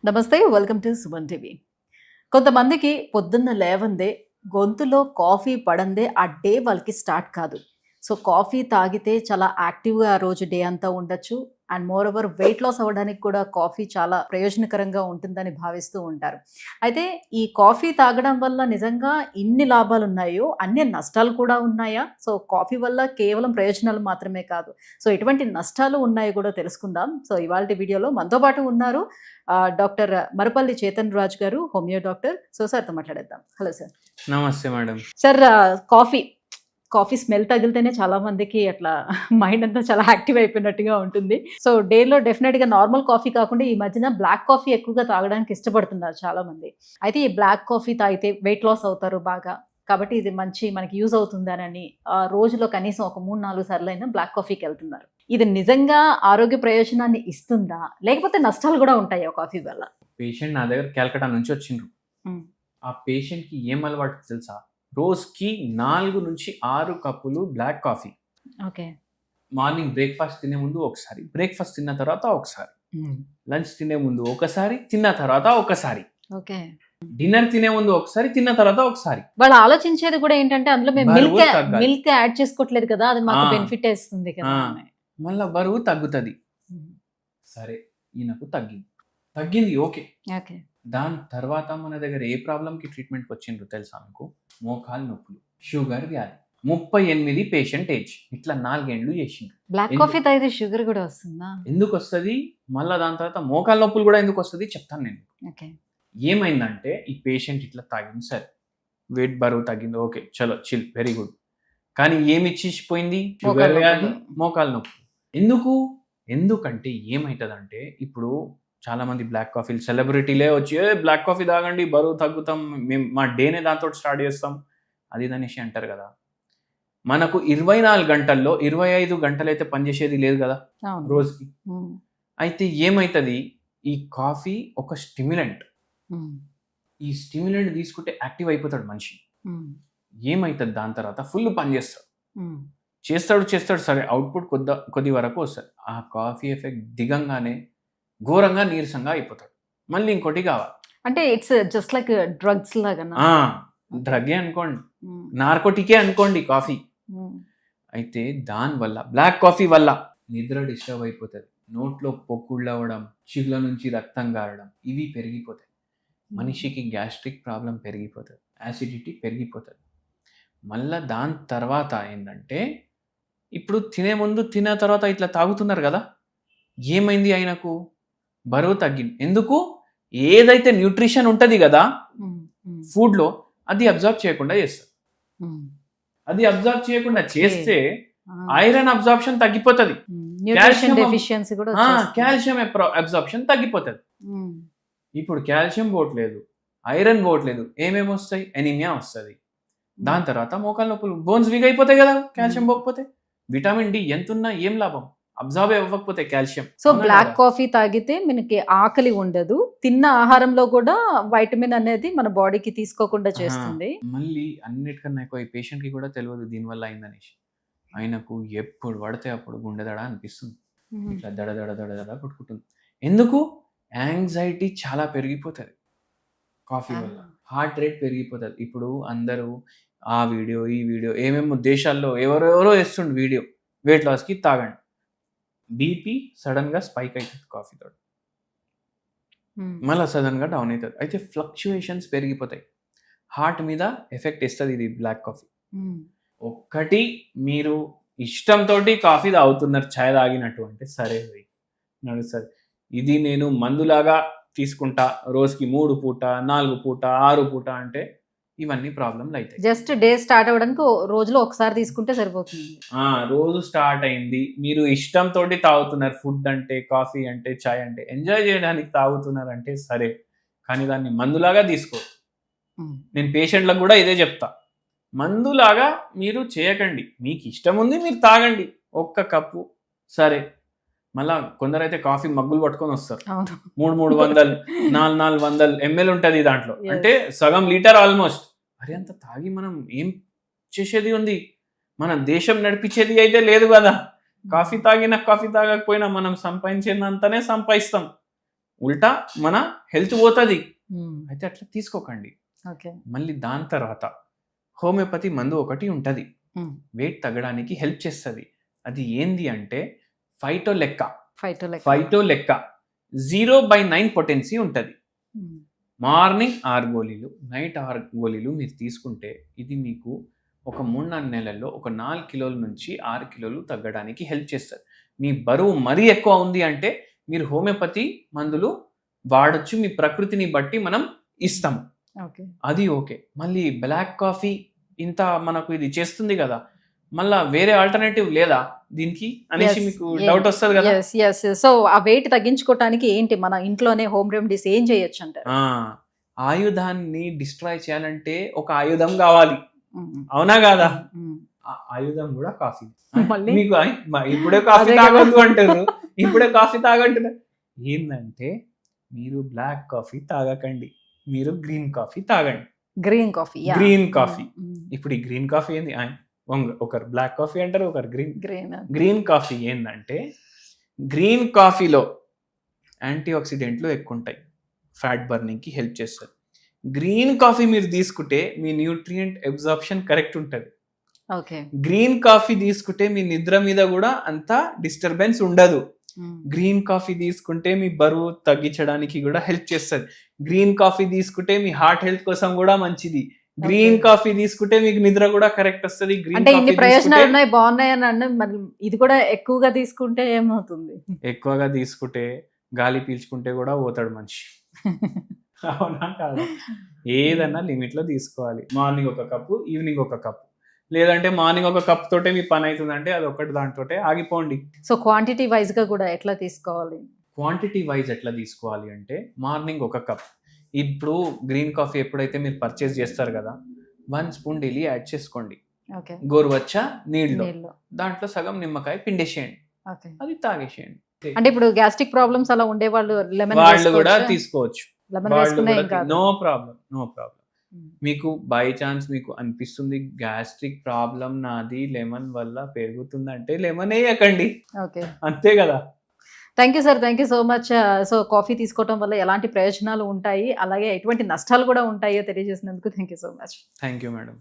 నమస్తే. Welcome to Suman TV. కొంతమందికి పొద్దున్న లేవందే గొంతులో కాఫీ పడందే ఆ డే వాళ్ళకి స్టార్ట్ కాదు. సో, కాఫీ తాగితే చాలా యాక్టివ్‌గా ఆ రోజు డే అంతా ఉండొచ్చు. And moreover weight loss అవ్వడానికి కూడా కాఫీ చాలా ప్రయోజనకరంగా ఉంటుందని భావిస్తూ ఉంటారు. అయితే ఈ కాఫీ తాగడం వల్ల నిజంగా ఇన్ని లాభాలున్నాయో అన్ని నష్టాలు కూడా ఉన్నాయా? సో, కాఫీ వల్ల కేవలం ప్రయోజనాలు మాత్రమే కాదు. సో, ఎటువంటి నష్టాలు ఉన్నాయో కూడా తెలుసుకుందాం. సో, ఇవాల్టి వీడియోలో మనతో పాటు ఉన్నారు డాక్టర్ మరపల్లి చేతన్ రాజ్ గారు, హోమియో డాక్టర్. సో, సార్‌తో మాట్లాడేద్దాం. Hello sir. నమస్తే మేడం. సార్, కాఫీ స్మెల్ తగిలితేనే చాలా మందికి అట్లా మైండ్ అంతా చాలా యాక్టివ్ అయిపోయినట్టుగా ఉంటుంది. సో, డేలో డెఫినెట్‌గా నార్మల్ కాఫీ కాకుండా ఈ మధ్యన బ్లాక్ కాఫీ ఎక్కువగా తాగడానికి ఇష్టపడుతున్నారు చాలా మంది. అయితే ఈ బ్లాక్ కాఫీ తాగితే వెయిట్ లాస్ అవుతారు బాగా. కాబట్టి ఇది మనకి యూజ్ అవుతుందనని రోజులో కనీసం ఒక 3, 4 సార్లైనా బ్లాక్ కాఫీకెళ్తున్నారు. ఇది నిజంగా ఆరోగ్య ప్రయోజనాన్ని ఇస్తుందా? లేకపోతే నష్టాలు గూడా ఉంటాయా కాఫీ వల్ల? పేషెంట్ నా దగ్గర కలకట్టా నుంచి వచ్చిండ్రు. హ్మ్. ఆ పేషెంట్‌కి ఏం అలవాటు తెలుసా? రోజుకి 4 నుంచి 6 కప్పులు black coffee. Okay. Morning breakfast తినే ముందు ఒకసారి, బ్రేక్‌ఫాస్ట్ తిన్న తర్వాత ఒకసారి, హ్మ్. లంచ్ తినే ముందు ఒకసారి, తిన్న తర్వాత ఒకసారి, ఓకే. డిన్నర్ తినే ముందు ఒకసారి, తిన్న తర్వాత ఒకసారి. వాళ్ళు ఆలోచించేది కూడా ఏంటంటే అందులో మేము బరువు తగ్గాలి. మిల్క్ యాడ్ చేసుకోవట్లేదు కదా! అది మాకు ఆ. బెనిఫిట్ ఇస్తుంది కదా! ఆ. అని. మళ్ళా బరువు తగ్గుతది. హ్మ్. సరే, ఈయనకు తగ్గింది ఓకే. ఓకే. దాని తర్వాత మన దగ్గర ఏ ప్రాబ్లంకి ట్రీట్మెంట్‌కి వచ్చిండ్రు తెలుసా మీకు? మోకాలు నొప్పులు, షుగర్ వ్యాధి. 38 పేషెంట్ ఏజ్. ఇట్లా 4 ఏండ్లు చేసిండ్రు. బ్లాక్ కాఫీ తాగితే షుగర్ కూడా వస్తుందా? ఎందుకొస్తది? మళ్ళా దాని తర్వాత మోకాలు నొప్పులు కూడా ఎందుకొస్తది చెప్తాను నేను. ఓకే. ఏమైందంటే ఈ పేషెంట్ ఇట్లా తాగింది సరే. వెయిట్ బరువు తగ్గింది ఓకే. చలో చిల్ వెరీ గుడ్. కానీ ఏమి ఇచ్చిపోయింది? షుగర్ మోకాలు వ్యాధి, నొప్పులు. మోకాలు నొప్పులు. ఎందుకంటే ఏమైతదంటే ఇప్పుడు చాలా మంది బ్లాక్ కాఫీలు సెలబ్రిటీలే వచ్చి బ్లాక్ కాఫీ తాగండి బరువు తగ్గుతాం, మేము మా డేనే దాంతో స్టార్ట్ చేస్తాం అది అనేసి అంటారు కదా. మనకు 24 గంటల్లో 25 గంటలైతే పనిచేసేది లేదు కదా అవును. రోజుకి. హ్మ్. అయితే ఏమైతుంది, ఈ కాఫీ ఒక స్టిమ్యులెంట్. హ్మ్. ఈ స్టిమ్యులెంట్ తీసుకుంటే యాక్టివ్ అయిపోతాడు మనిషి. హ్మ్. ఏమైతుంది దాని తర్వాత ఫుల్ పని చేస్తాడు. హ్మ్. చేస్తాడు సరే అవుట్పుట్ కొద్ది వరకు వస్తుంది. ఆ కాఫీ ఎఫెక్ట్ దిగంగానే ఘోరంగా నీరసంగా అయిపోతాడు. మళ్ళీ ఇంకోటి కావాలి. అంటే ఇట్స్ జస్ట్ లైక్ డ్రగ్స్ లాగానా? డ్రగ్గే అనుకోండి, హ్మ్. నార్కోటికే అనుకోండి కాఫీ. హ్మ్. అయితే దానివల్ల బ్లాక్ కాఫీ వల్ల నిద్ర డిస్టర్బ్ అయిపోతుంది, నోట్లో పొక్కుళ్ళు అవ్వడం, చిగుల నుంచి రక్తం గారడం ఇవి పెరిగిపోతాయి. మనిషికి గ్యాస్ట్రిక్ ప్రాబ్లం పెరిగిపోతుంది, యాసిడిటీ పెరిగిపోతుంది. మళ్ళా దాని తర్వాత ఏంటంటే ఇప్పుడు తినే ముందు తిన్న తర్వాత ఇట్లా తాగుతున్నారు కదా, ఏమైంది ఆయనకు? బరువు తగ్గింది. ఎందుకు? ఏదైతే న్యూట్రిషన్ ఉంటుంది కదా హ్మ్. హ్మ్. ఫుడ్లో అది అబ్జర్వ్ చేయకుండా చేస్తారు. హ్మ్. అది అబ్జర్వ్ చేయకుండా చేస్తే ఆ. ఐరన్ అబ్జార్ప్షన్ తగ్గిపోతుంది, న్యూట్రిషన్ డెఫిషియన్సీ కూడా వచ్చేస్తుంది. కాల్షియం అబ్జార్ప్షన్ తగ్గిపోతుంది. హ్మ్. ఇప్పుడు కాల్షియం పోవట్లేదు, ఐరన్ పోవట్లేదు, ఏమేమి వస్తాయి? ఎనీమియా వస్తుంది. దాని తర్వాత మోకాలు నొప్పులు, బోన్స్ వీక్ అయిపోతాయి కదా కాల్షియం పోకపోతే. విటమిన్ డి ఎంతున్నా ఏం లాభం అబ్జర్వ్ అవ్వకపోతే కాల్షియం. సో బ్లాక్ కాఫీ తాగితే మనకి ఆకలి ఉండదు, తిన్న ఆహారంలో కూడా వైటమిన్ అనేది మన బాడీకి తీసుకోకుండా చేస్తుంది. మళ్ళీ అన్నిటికన్నా ఎక్కువ ఈ పేషెంట్ కి కూడా తెలియదు దీనివల్ల అయిందనేసి. ఆయనకు ఎప్పుడు పడితే అప్పుడు గుండె దడ అనిపిస్తుంది, ఇట్లా దడ దడ దడ దడ కొట్టుకుంటుంది. ఎందుకు? యాంగ్జైటీ చాలా పెరిగిపోతుంది కాఫీ వల్ల, హార్ట్ రేట్ పెరిగిపోతుంది. ఇప్పుడు అందరూ ఆ వీడియో ఈ వీడియో ఏమేమో దేశాల్లో ఎవరెవరో వేస్తుండే వీడియో వెయిట్ లాస్కి తాగండి, బీపీ సడన్గా స్పైక్ అవుతుంది కాఫీతో, మళ్ళీ సడన్గా డౌన్ అవుతుంది. అయితే ఫ్లక్చుయేషన్స్ పెరిగిపోతాయి, హార్ట్ మీద ఎఫెక్ట్ ఇస్తుంది ఇది బ్లాక్ కాఫీ. ఒక్కటి మీరు ఇష్టంతో కాఫీ తాగుతున్నారు, ఛాయ్ తాగినట్టు అంటే సరే నడుస్తుంది. ఇది నేను మందులాగా తీసుకుంటా రోజుకి 3 పూట 4 పూట 6 పూట అంటే ఇవన్నీ ప్రాబ్లంలు అవుతాయి. జస్ట్ డే స్టార్ట్ అవ్వడానికి రోజులో ఒకసారి తీసుకుంటే సరిపోతుంది. రోజు స్టార్ట్ అయింది, మీరు ఇష్టంతో తాగుతున్నారు, ఫుడ్ అంటే కాఫీ అంటే ఛాయ్ అంటే ఎంజాయ్ చేయడానికి తాగుతున్నారు అంటే సరే, కానీ దాన్ని మందులాగా తీసుకో. నేను పేషెంట్లకు కూడా ఇదే చెప్తా, మందులాగా మీరు చేయకండి. మీకు ఇష్టం ఉంది మీరు తాగండి, 1 కప్పు సరే. మళ్ళా కొందరైతే కాఫీ మగ్గులు పట్టుకొని వస్తారు, 300 400 ml ఉంటుంది దాంట్లో, అంటే సగం లీటర్ ఆల్మోస్ట్. అరే అంత తాగి మనం ఏం చేసేది ఉంది? మన దేశం నడిపించేది అయితే లేదు కదా. కాఫీ తాగినా కాఫీ తాగకపోయినా మనం సంపాదించినంతనే సంపాదిస్తాం. ఉల్టా మన హెల్త్ పోతుంది. అయితే అట్లా తీసుకోకండి. ఓకే. మళ్ళీ దాని తర్వాత హోమియోపతి మందు ఒకటి ఉంటుంది, వెయిట్ తగ్గడానికి హెల్ప్ చేస్తుంది. అది ఏంది అంటే ఫైటోలెక్కా. 0/9 పొటెన్సీ ఉంటుంది. మార్నింగ్ 6 గోళీలు, నైట్ 6 గోళీలు మీరు తీసుకుంటే ఇది మీకు ఒక 3-4 నెలల్లో ఒక 4 కిలోల నుంచి 6 కిలోలు తగ్గడానికి హెల్ప్ చేస్తుంది. మీ బరువు మరీ ఎక్కువ ఉంది అంటే మీరు హోమియోపతి మందులు వాడచ్చు, మీ ప్రకృతిని బట్టి మనం ఇస్తాము. అది ఓకే. మళ్ళీ బ్లాక్ కాఫీ ఇంత మనకు ఇది చేస్తుంది కదా, మళ్ళా వేరే ఆల్టర్నేటివ్ లేదా దీనికి అనేసి మీకు డౌట్ వస్తుంది కదా. సో ఆ వెయిట్ తగ్గించుకోవడానికి ఏంటి మన ఇంట్లోనే హోమ్ రెమెడీస్ ఏం చేయొచ్చు అంటారు? ఆయుధాన్ని డిస్ట్రాయ్ చేయాలంటే ఒక ఆయుధం కావాలి, అవునా కాదా? ఆయుధం కూడా కాఫీ. మీకు ఇప్పుడే కాఫీ తాగొద్దు అంటారు, ఇప్పుడే కాఫీ తాగంటున్నారు. ఏంటంటే మీరు బ్లాక్ కాఫీ తాగకండి, మీరు గ్రీన్ కాఫీ తాగండి. Green coffee. ఇప్పుడు ఈ గ్రీన్ కాఫీ ఏంది, ఒకరు బ్లాక్ కాఫీ అంటారు, ఒకరు గ్రీన్ కాఫీ. ఏంటంటే గ్రీన్ కాఫీలో యాంటీ ఆక్సిడెంట్లు ఎక్కువ ఉంటాయి, ఫ్యాట్ బర్నింగ్కి హెల్ప్ చేస్తుంది. గ్రీన్ కాఫీ మీరు తీసుకుంటే మీ న్యూట్రియంట్ అబ్జార్ప్షన్ కరెక్ట్ ఉంటుంది. గ్రీన్ కాఫీ తీసుకుంటే మీ నిద్ర మీద కూడా అంత డిస్టర్బెన్స్ ఉండదు. గ్రీన్ కాఫీ తీసుకుంటే మీ బరువు తగ్గించడానికి కూడా హెల్ప్ చేస్తుంది. గ్రీన్ కాఫీ తీసుకుంటే మీ హార్ట్ హెల్త్ కోసం కూడా మంచిది. గ్రీన్ కాఫీ తీసుకుంటే మీకు నిద్ర కూడా కరెక్ట్ వస్తుంది. అంటే ఇన్ని ప్రయోజనాలు ఉన్నాయి, బాగున్నాయి అని మరి ఇది కూడా ఎక్కువగా తీసుకుంటే ఏమవుతుంది? ఎక్కువగా తీసుకుంటే గాలి పీల్చుకుంటే కూడా పోతాడు మనిషి, అవునా కాదు? ఏదన్నా లిమిట్ లో తీసుకోవాలి. మార్నింగ్ ఒక కప్పు, ఈవినింగ్ ఒక కప్పు, లేదంటే మార్నింగ్ ఒక కప్ తోటే మీ పని అవుతుందంటే అది ఒకటి దాంతో ఆగిపోండి. సో క్వాంటిటీ వైజ్ గా కూడా ఎట్లా తీసుకోవాలి? క్వాంటిటీ వైజ్ ఎట్లా తీసుకోవాలి అంటే మార్నింగ్ ఒక కప్. ఇప్పుడు గ్రీన్ కాఫీ ఎప్పుడైతే మీరు పర్చేస్ చేస్తారు కదా, 1 స్పూన్ డైలీ యాడ్ చేసుకోండి గోరువెచ్చ నీళ్ళు, దాంట్లో సగం నిమ్మకాయ పిండేసేయండి, అది తాగేసేయండి. అంటే ఇప్పుడు గ్యాస్ట్రిక్ ప్రాబ్లమ్స్ అలా ఉండే వాళ్ళు వాళ్ళు కూడా తీసుకోవచ్చు, నో ప్రాబ్లం. మీకు బై ఛాన్స్ మీకు అనిపిస్తుంది గ్యాస్ట్రిక్ ప్రాబ్లం నాది లెమన్ వల్ల పెరుగుతుందంటే లెమన్ వేయకండి, అంతే కదా. Thank you sir, thank you so much. So coffee తీసుకోవడం వల్ల ఎలాంటి ప్రయోజనాలు ఉంటాయి, అలాగే ఎటువంటి నష్టాలు కూడా ఉంటాయో తెలియజేసినందుకు thank you so much. Thank you madam.